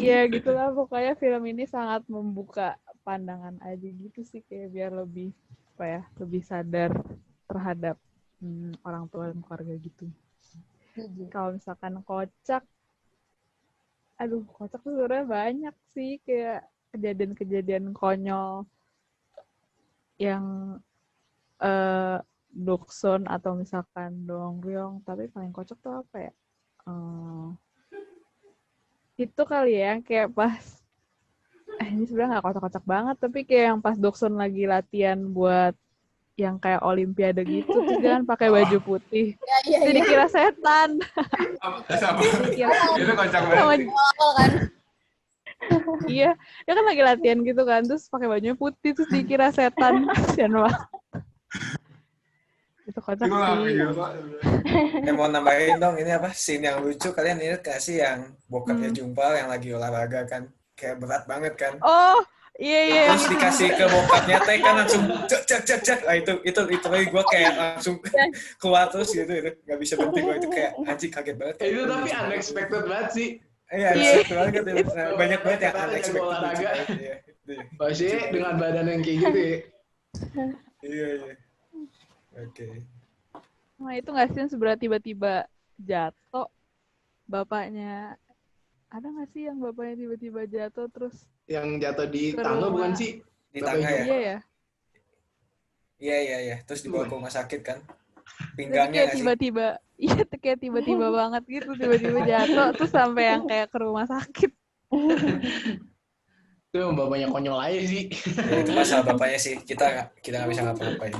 Iya gitulah pokoknya film ini sangat membuka pandangan aja gitu sih kayak biar lebih apa ya lebih sadar terhadap orang tua dan keluarga gitu. Kalau misalkan kocak tuh sebenarnya banyak sih kayak kejadian-kejadian konyol yang Doksun atau misalkan Dongryong, tapi paling kocak tuh apa ya? Itu kali ya kayak pas ini sebenarnya nggak kocak-kocak banget tapi kayak yang pas Doksun lagi latihan buat yang kayak olimpiade gitu terus dia kan pakai baju putih jadi dikira setan. Itu kocak banget. Kan? Iya, dia kan lagi latihan gitu kan terus pakai bajunya putih terus dikira setan. Kasian banget. Itu kocak sih. Mau nambahin dong ini apa scene yang lucu kalian ingat gak sih yang bokapnya Jumpal yang lagi olahraga kan kayak berat banget kan? Oh Iya. Terus dikasih ke bokapnya teh kan langsung cek. Ah, itu lagi gue kayak langsung keluar terus gitu itu nggak bisa berhenti gue itu kayak anjing kaget banget. Itu tapi unexpected banget sih. Iya, unexpected banget ya. Banyak banget yang Kata unexpected jago olahraga. Iya. Pasti dengan badan yang kayak gitu ya. Iya. Oke. Nah itu nggak sih yang sebenarnya tiba-tiba jatuh bapaknya, ada nggak sih yang bapaknya tiba-tiba jatuh terus Yang jatuh di ke tangga rumah? bukan sih? Di tangga ya? Iya ya. Iya. Terus dibawa ke rumah sakit kan? Jadi Pinggangnya kayak nggak sih? tiba-tiba, iya kayak tiba-tiba banget gitu, tiba-tiba jatuh terus sampai yang kayak ke rumah sakit. Itu yang bapaknya konyol aja sih. Ya, itu masalah bapaknya sih. Kita nggak bisa ngapa-ngapain.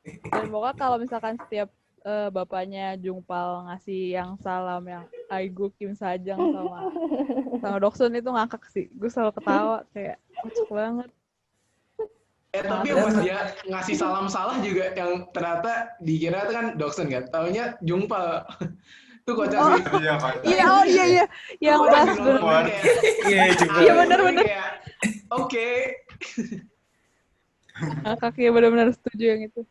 Dan pokoknya kalau misalkan setiap bapaknya Jungpal ngasih yang salam yang Aigu Kim Sajang sama Doksun itu ngakak sih. Gue selalu ketawa kayak kocak banget. Tapi yang pas dia ngasih salam salah juga yang ternyata dikira itu kan Doksun kan. Taunya Jungpal. Itu kocak sih. Iya, Kak. Iya. Yang Kocak pas sih nontonnya kayak, Iya juga. Iya, bener. kayak, Oke. ngakak ya, benar-benar setuju yang itu.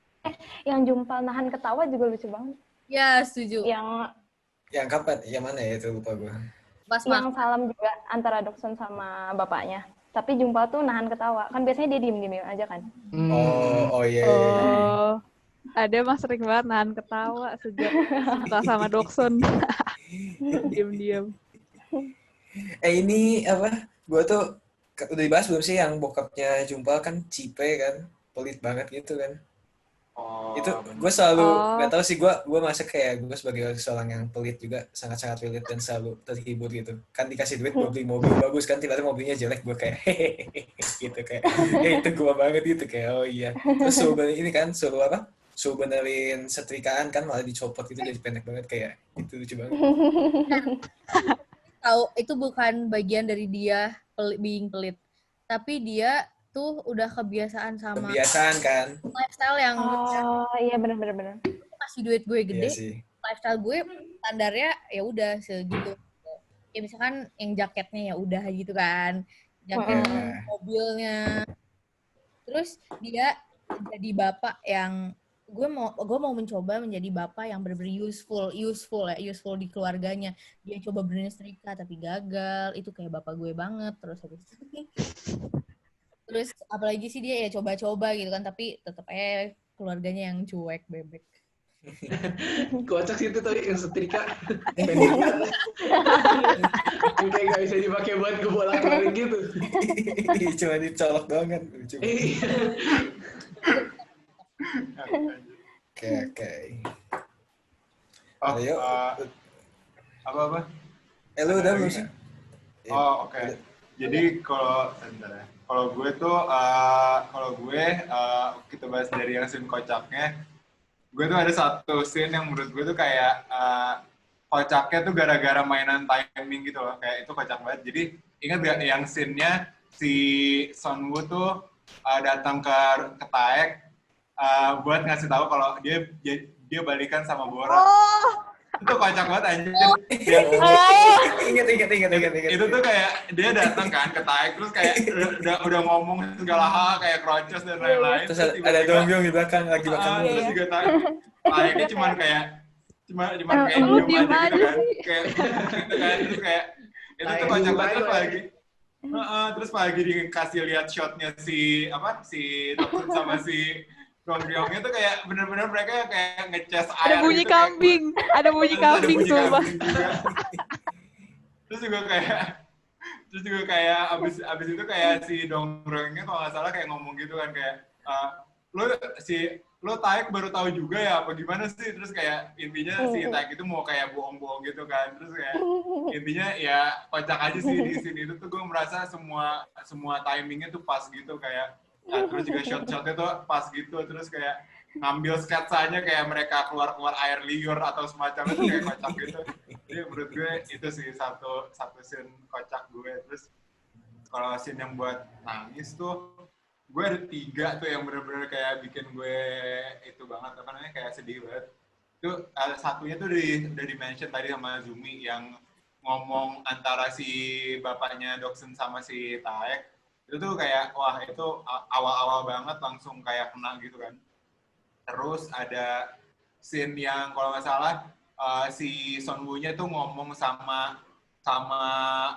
Yang Jumpal nahan ketawa juga lucu banget. Ya, setuju. Yang kapan? Yang mana ya itu lupa gue. Pas Yang salam juga antara Doksun sama bapaknya. Tapi Jumpal tuh nahan ketawa. Kan biasanya dia diem-diem aja kan. Oh iya. Oh, ada mas sering banget nahan ketawa sejak suka sama Doksun. Diam-diam. Ini apa? Gue tuh udah dibahas belum sih yang bokapnya Jumpal kan cipe kan, pelit banget gitu kan. Oh, Itu gue selalu nggak tahu sih, gue masa kayak gue sebagai seorang yang pelit juga sangat-sangat pelit dan selalu terhibur gitu kan, dikasih duit gue beli mobil bagus kan, tiba-tiba mobilnya jelek, gue kayak hehehe gitu kayak ya itu gue banget gitu kayak oh iya. Terus suruh ini kan suruh benerin setrikaan kan malah dicopot gitu jadi pendek banget, kayak itu lucu banget. tahu itu bukan bagian dari dia being pelit, tapi dia tuh udah kebiasaan sama kan lifestyle yang Oh iya benar. kasih duit gue gede, iya sih. lifestyle gue standarnya ya udah segitu. Ya misalkan yang jaketnya ya udah gitu kan, jaket mobilnya. Terus dia jadi bapak yang gue mau mencoba menjadi bapak yang benar-benar useful di keluarganya. Dia coba benerin setrika tapi gagal, itu kayak bapak gue banget. Terus apalagi sih dia ya coba-coba gitu kan, tapi tetap keluarganya yang cuek bebek. Kocak sih itu tadi yang setrika pendek banget. Yang kayak gak bisa dipakai buat kebolak-balik gitu. Cuma dicolok doang kan. Oke. Oh, Ayo. Apa? Lu udah belum sih? Oh, oke. Jadi kalau gue tuh kita bahas dari yang scene kocaknya. Gue tuh ada satu scene yang menurut gue tuh kayak kocaknya tuh gara-gara mainan timing gitu loh. Kayak itu kocak banget. Jadi ingat gak yang scene-nya si Sonwoo tuh datang ke Taek buat ngasih tahu kalau dia balikan sama Bora. Itu kocak banget anjir. Ingat. Itu tuh kayak dia datang kan ke Taek terus kayak udah ngomong segala hal kayak krocos dan lain-lain. Terus ada Dongyong di belakang lagi makan. Terus juga Taeknya cuman kayak diem aja gitu aja kan. Kayak gitu kan, terus kayak itu tuh kocak banget lagi. Terus lagi dikasih lihat shotnya si Doksun sama si Dongyongnya tuh kayak bener-bener mereka kayak ngecas air. Ada bunyi gitu, kambing, ada bunyi kambing sumpah. Terus juga kayak abis itu kayak si Dongyongnya kalau nggak salah kayak ngomong gitu kan kayak lo Taek baru tahu juga ya apa gimana sih, terus kayak intinya si Taek itu mau kayak bohong-bohong gitu kan, terus kayak intinya ya kocak aja sih di sini itu tuh gue merasa semua timingnya tuh pas gitu kayak terus juga shot-shotnya tuh pas gitu, terus kayak ngambil sketsanya kayak mereka keluar air liur atau semacamnya tuh kayak kocak gitu. Jadi menurut gue itu sih satu scene kocak gue. Terus kalau scene yang buat nangis tuh gue ada 3 tuh yang bener-bener kayak bikin gue itu banget, apa namanya, kayak sedih banget. Itu satunya tuh udah di-mention tadi sama Zumi yang ngomong antara si bapaknya Doksun sama si Taek. Itu tuh kayak wah itu awal-awal banget langsung kayak kena gitu kan. Terus ada scene yang kalau nggak salah si Son Woo-nya tuh ngomong sama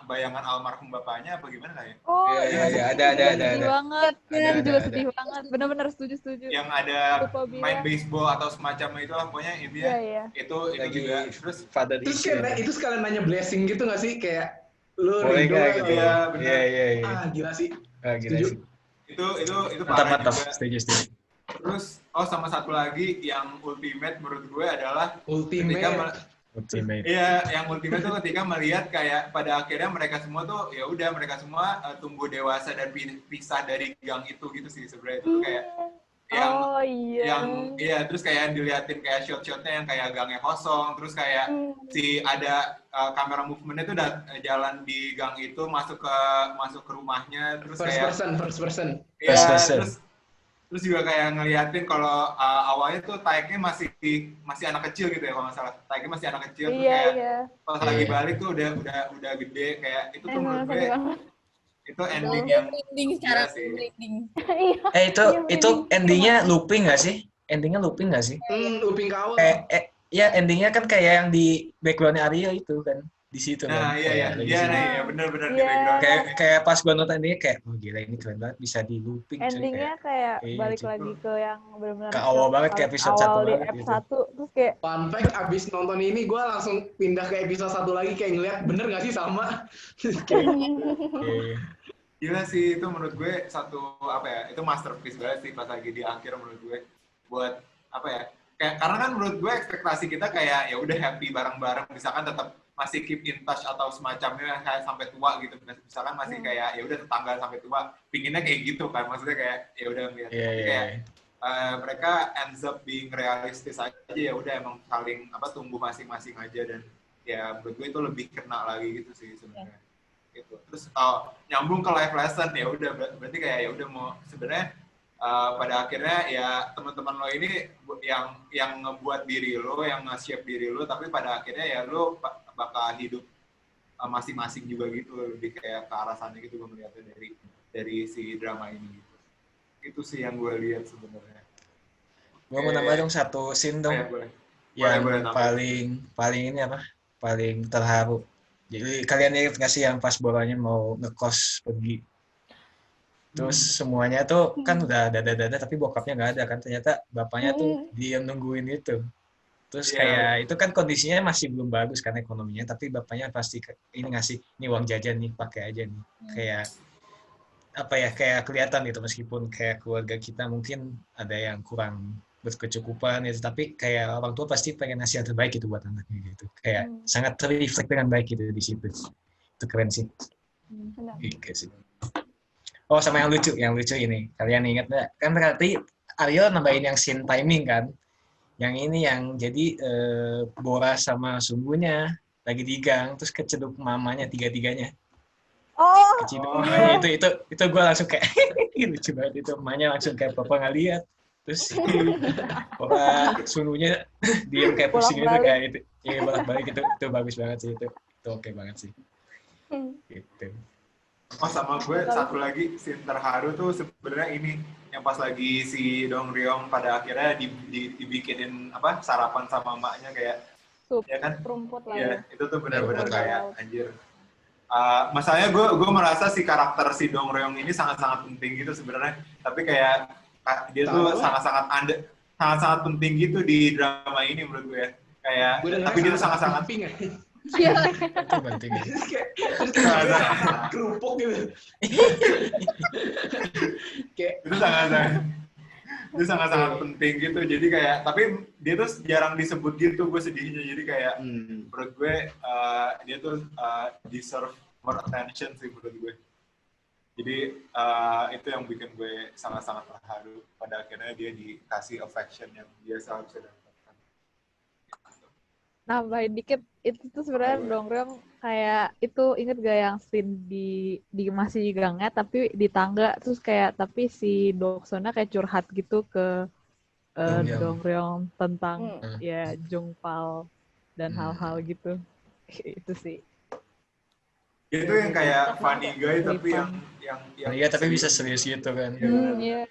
bayangan almarhum bapaknya apa gimana ya? Oh, Iya, itu ada. sedih banget. Ada, Itu juga ada. sedih banget. Bener-bener setuju. Yang ada Lupa main bilang. baseball atau semacamnya itu lah pokoknya intinya Iya. itu Lagi juga terus father Terus issue. kayak itu sekalian nanya blessing gitu nggak sih? Kayak lu Boleh rindu nggak nggak gitu? Iya, benar. Iya. Ah, gila sih. Gila Setuju. sih. Itu Mantap. parah juga. Setuju. Terus sama satu lagi yang ultimate menurut gue adalah Ultimate. Ultimate. iya, yang ultimate tuh ketika melihat kayak pada akhirnya mereka semua tuh ya udah mereka semua tumbuh dewasa dan pisah dari gang itu gitu sih sebenarnya itu kayak yang Oh iya. iya terus kayak diliatin kayak shot-shotnya yang kayak gangnya kosong terus kayak si ada kamera movementnya tuh udah jalan di gang itu masuk ke rumahnya terus First kayak person. iya First person. terus juga kayak ngeliatin kalau awalnya tuh Taeknya masih anak kecil gitu ya kalau nggak salah. Taeknya masih anak kecil terus kayak pas lagi balik tuh udah gede kayak itu tuh menurut gue itu ending yang Branding sekarang, sih. branding. Itu endingnya looping nggak sih? Endingnya looping nggak sih? Looping kawal. Ya endingnya kan kayak yang di backgroundnya Aryo itu kan di situ Nah, kan. iya Lagi sini. iya benar-benar di Iya. background. Kayak pas gua nonton endingnya kayak oh gila ini keren banget bisa di looping. cuy. Endingnya kayak Iya, balik cuy. lagi ke yang benar-benar Ke awal banget, kayak episode awal 1 di banget episode gitu. 1 terus kayak Fun fact, abis nonton ini gue langsung pindah ke episode 1 lagi kayak ngeliat bener gak sih sama? Iya. Gila sih itu menurut gue satu apa ya itu masterpiece banget sih pas lagi di akhir menurut gue buat apa ya kayak karena kan menurut gue ekspektasi kita kayak ya udah happy bareng-bareng misalkan tetap masih keep in touch atau semacamnya kayak sampai tua gitu misalkan masih kayak ya udah tetangga sampai tua pinginnya kayak gitu kan maksudnya kayak ya udah ngeliat tapi kayak mereka ends up being realistis aja ya udah emang saling tumbuh masing-masing aja dan ya menurut gue itu lebih kena lagi gitu sih sebenarnya gitu. Terus nyambung ke life lesson ya udah berarti kayak ya udah mau sebenarnya pada akhirnya ya teman-teman lo ini yang ngebuat diri lo, yang nge-shape diri lo, tapi pada akhirnya ya lo bakal hidup masing-masing juga gitu, lebih kayak ke arah sana gitu gue melihatnya dari si drama ini gitu. Itu sih yang gue lihat sebenarnya. Gue mau nambah dong satu scene dong. Boleh. Yang boleh paling ini apa? Paling terharu. Jadi kalian ingat nggak sih yang pas bolanya mau ngekos pergi? Terus semuanya tuh kan udah dada tapi bokapnya nggak ada kan. Ternyata bapaknya tuh diam nungguin itu. Terus kayak itu kan kondisinya masih belum bagus kan ekonominya. Tapi bapaknya pasti ini ngasih, ini uang jajan nih, pakai aja nih. Kayak apa ya, kayak kelihatan gitu meskipun kayak keluarga kita mungkin ada yang kurang berkecukupan gitu, tapi kayak orang tua pasti pengen ngasih yang terbaik gitu buat anaknya gitu. Kayak sangat terreflect dengan baik gitu di situ. Itu keren sih. Gitu sih. Oh, sama yang lucu ini. Kalian ingat nggak? Kan berarti Aryo nambahin yang scene timing kan. Yang ini yang jadi Bora sama Sungguhnya lagi di gang, terus keceduk mamanya tiga-tiganya. Keceduk mamanya itu gue langsung kayak lucu banget itu. Mamanya langsung kayak papa nggak lihat. Terus Bora Sungguhnya diem kayak pusing itu kayak itu. Iya bolak-balik itu bagus banget sih itu oke banget sih. Gitu. Oh sama gue satu lagi scene terharu tuh sebenarnya ini yang pas lagi si Dong Ryong pada akhirnya dibikinin sarapan sama emaknya kayak sup ya kan rumput lah ya itu tuh benar-benar Rumput kayak anjir. Masalahnya gue merasa si karakter si Dong Ryong ini sangat-sangat penting gitu sebenarnya tapi kayak dia tuh sangat-sangat penting gitu di drama ini menurut gue ya kayak tapi dia tuh sangat-sangat Iya. Itu penting. Terus kayak kerupuk gitu. Itu sangat-sangat penting gitu. Jadi kayak tapi dia tuh jarang disebut gitu gue sedihnya. Jadi kayak menurut gue dia tuh deserve more attention sih menurut gue. Jadi itu yang bikin gue sangat-sangat terharu pada akhirnya dia dikasih affection yang dia seharusnya dapatkan. Nambahin dikit, itu tuh sebenarnya Dong Ryong kayak itu inget gak yang scene di masih di gangnya tapi di tangga terus kayak tapi si Doksona kayak curhat gitu ke Dong Ryong tentang ya Jungpal dan hal-hal gitu. Itu sih. Dia tuh yang kayak funny guy tapi yang Iya, tapi bisa serius gitu kan. Iya.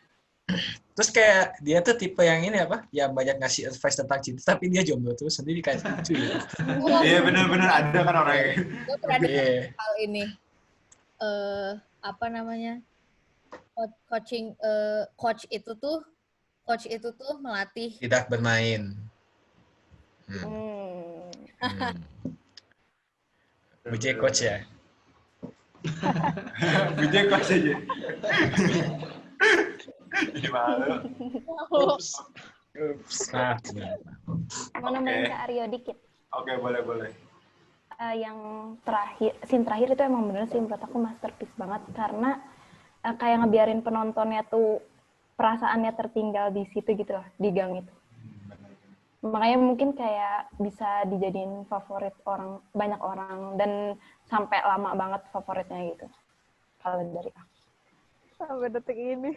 Terus kayak dia tuh tipe yang ini apa? Yang banyak ngasih advice tentang cinta, tapi dia jomblo terus sendiri kayak lucu gitu. Iya benar-benar ada kan orang yang Gue pernah dengar Iya. hal ini. Apa namanya? Coaching coach itu tuh melatih Tidak bermain. Bujek coach ya. Bujek coach aja. Jadi malu. Ups. Maaf. Mau nambahin ke Aryo dikit. Oke, boleh. Yang terakhir, scene terakhir itu emang bener sih menurut aku masterpiece banget karena kayak ngebiarin penontonnya tuh perasaannya tertinggal di situ gitu loh, di gang itu. Makanya mungkin kayak bisa dijadiin favorit banyak orang dan sampai lama banget favoritnya gitu. Kalau dari aku. Sampai detik ini.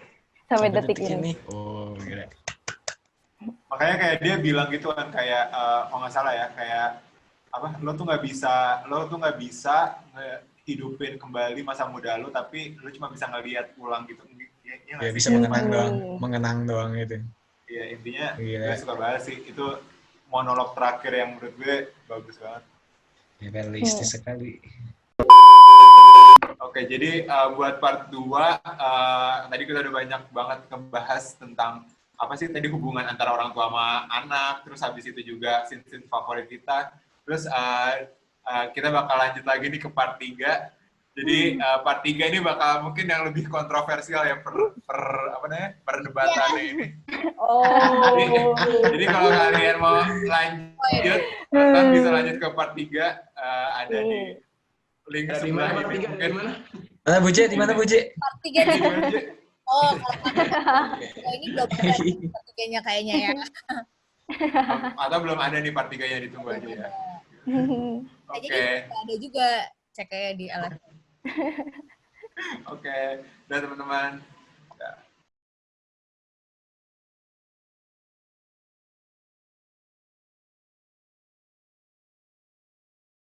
Sampai detik ini. Oh, gila. Makanya kayak dia bilang gitu kan kayak kalau nggak salah ya kayak apa lo tuh nggak bisa hidupin kembali masa muda lo tapi lo cuma bisa ngelihat ulang gitu Ya bisa mengenang doang gitu. Iya intinya Gila. gue suka banget sih itu monolog terakhir yang menurut gue bagus banget. Ya, realistis sekali. Oke, jadi buat part 2, tadi kita udah banyak banget ngebahas tentang apa sih tadi hubungan antara orang tua sama anak, terus habis itu juga scene-scene favorit kita. Terus kita bakal lanjut lagi nih ke part 3. Jadi part 3 ini bakal mungkin yang lebih kontroversial ya perdebatan ini. Jadi kalau kalian mau lanjut, kalian bisa lanjut ke part 3 ada di link sebelah ini. Mungkin Mana Buje? Di mana Buje? part 3 nih. Oh, kalau ini belum ada part 3-nya kayaknya ya. Atau belum ada nih part 3-nya, ditunggu aja ya. Jadi ada juga cek aja di LF. Oke, dan teman-teman